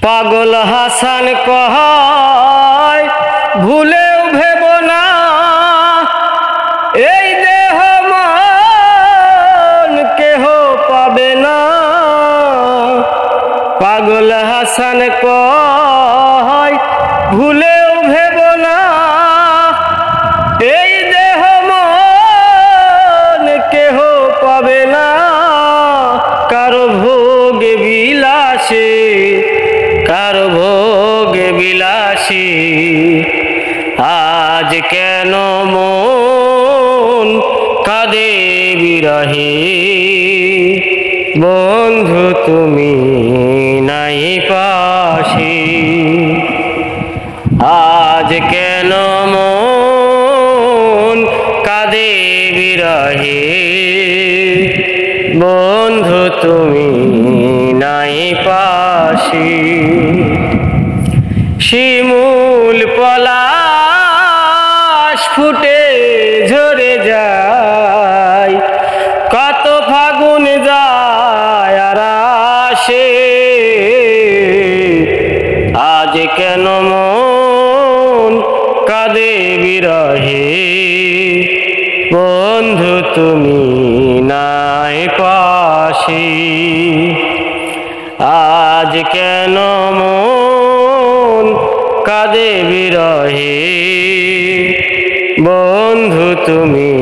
পাগল হাসান কয় ভুলেও ভেব না এই দেহ মন কেহ পাবে না। পাগল হাসান কয় ভুলেও ভেব না এই দেহ মন কেহ পাবে না। কারো ভোগে বিলাসে কারো ভোগে বিলাসী আজ কেন মন কাঁদে বিরহে। বন্ধু তুমি নাই পাশে আজ কেন মন কাঁদে বিরহে। বন্ধু তুমি নাই পাশে। শিমুল পলাশ ফুটে ঝরে যায় কত ফাগুন যায় আর আসে। আজ কেন মন কাঁদে বিরহে। বন্ধু তুমি নাই পাশে আজ কেন মন কাঁদে বিরহে। বন্ধু তুমি